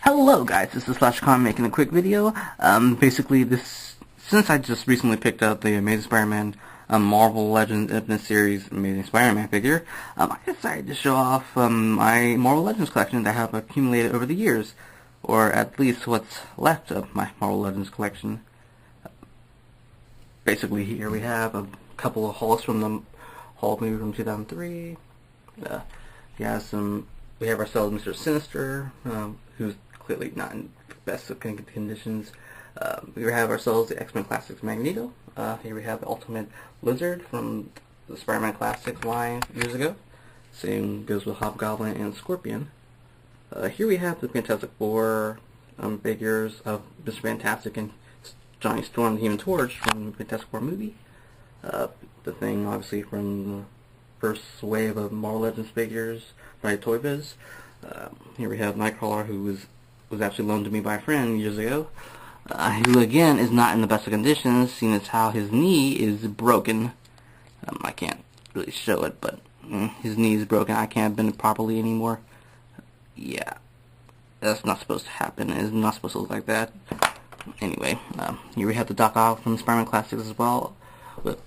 Hello guys, this is FlashCon making a quick video. Basically since I just recently picked up the Amazing Spider-Man Marvel Legends Infinite Series Amazing Spider-Man figure, I decided to show off my Marvel Legends collection that I have accumulated over the years, or at least what's left of my Marvel Legends collection. Basically here we have a couple of hauls from the Hulk movie from 2003. We have ourselves Mr. Sinister, who's clearly not in the best of conditions. We have ourselves the X-Men Classics Magneto. Here we have the Ultimate Lizard from the Spider-Man Classics line years ago. Same goes with Hobgoblin and Scorpion. Here we have the Fantastic Four figures of Mr. Fantastic and Johnny Storm, the Human Torch from the Fantastic Four movie. The Thing, obviously, from the first wave of Marvel Legends figures by Toy Biz. Here we have Nightcrawler, who was actually loaned to me by a friend years ago, who again is not in the best of conditions, seeing as how his knee is broken. I can't really show it, but his knee is broken. I can't bend it properly anymore. Yeah, that's not supposed to happen. It's not supposed to look like that. Anyway, here we have the Doc Ock from Spider-Man Classics as well, with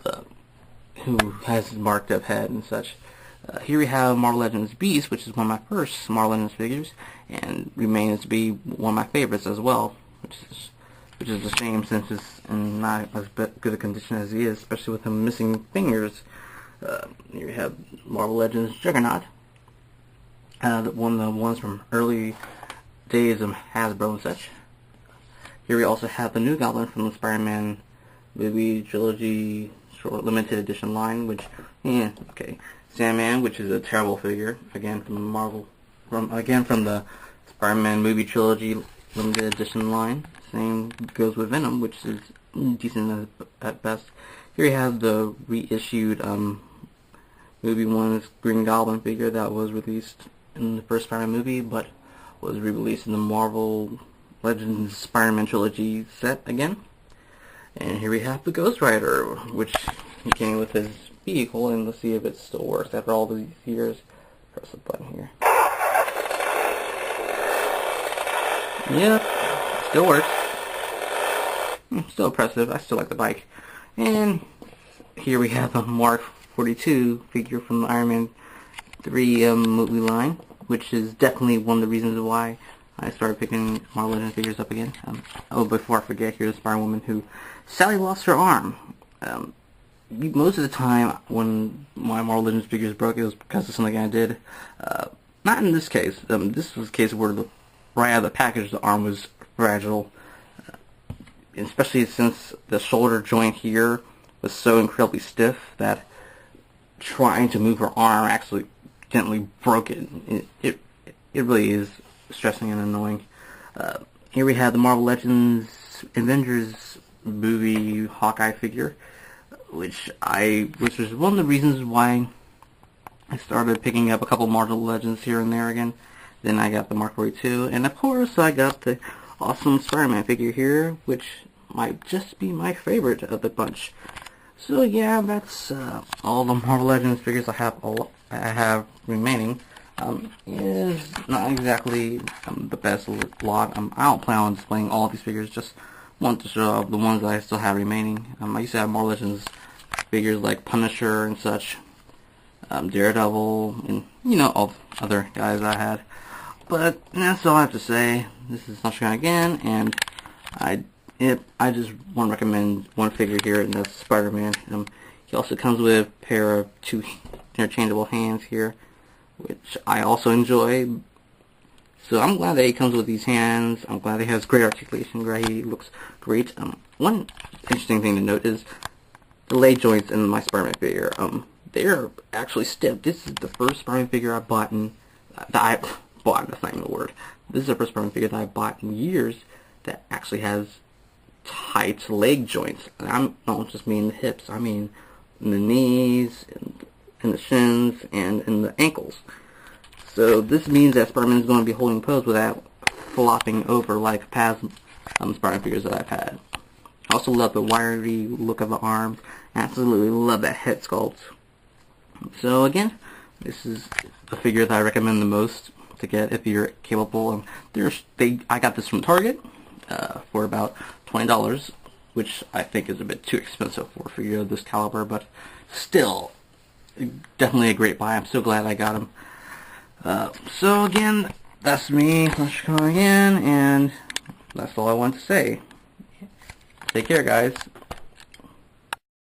who has his marked up head and such. Here we have Marvel Legends Beast, which is one of my first Marvel Legends figures, and remains to be one of my favorites as well, which is a shame since it's in not as good a condition as he is, especially with him missing fingers. Here we have Marvel Legends Juggernaut, one of the ones from early days of Hasbro and such. Here we also have the New Goblin from the Spider-Man movie trilogy short limited edition line, which, okay. Sandman, which is a terrible figure, again from the Spider-Man movie trilogy limited edition line. Same goes with Venom, which is decent at best. Here you have the reissued movie one's Green Goblin figure that was released in the first Spider-Man movie, but was re-released in the Marvel Legends Spider-Man trilogy set again. And here we have the Ghost Rider, which he came with his vehicle, and let's see if it still works after all these years. Press the button here. Yep, still works. Still impressive. I still like the bike. And here we have a Mark 42 figure from the Iron Man 3 movie line, which is definitely one of the reasons why I started picking Marvel Legends figures up again. Before I forget, here's Spider-Woman who sadly lost her arm. Most of the time when my Marvel Legends figures broke, it was because of something I did. Not in this case. This was a case where right out of the package the arm was fragile, especially since the shoulder joint here was so incredibly stiff that trying to move her arm actually gently broke it. It really is stressing and annoying. Here we have the Marvel Legends Avengers movie Hawkeye figure, which was one of the reasons why I started picking up a couple Marvel Legends here and there again. Then I got the Mark 42, and of course I got the awesome Spider-Man figure here, which might just be my favorite of the bunch. So yeah, that's all the Marvel Legends figures I have remaining. Is not exactly the best lot. I don't plan on displaying all of these figures, just want to show off the ones that I still have remaining. I used to have Marvel Legends figures like Punisher and such, Daredevil, and all the other guys I had. But that's all I have to say. This is Sunshine again, and I just want to recommend one figure here, and that's Spider-Man. He also comes with a pair of two interchangeable hands here, which I also enjoy. So I'm glad that he comes with these hands. I'm glad he has great articulation. He looks great. One interesting thing to note is the leg joints in my Spider-Man figure. They're actually stiff. This is the first Spider-Man figure I bought that's not even a word. This is the first Spider-Man figure that I bought in years that actually has tight leg joints. And I don't just mean the hips. I mean in the knees, in the shins, and in the ankles. So this means that Spider-Man is going to be holding pose without flopping over like past Spider-Man figures that I've had. I also love the wiry look of the arms. Absolutely love that head sculpt. So again, this is a figure that I recommend the most to get if you're capable. I got this from Target for about $20, which I think is a bit too expensive for a figure of this caliber, but still, definitely a great buy. I'm so glad I got them. So again, that's me, Flash again, and that's all I want to say. Take care, guys.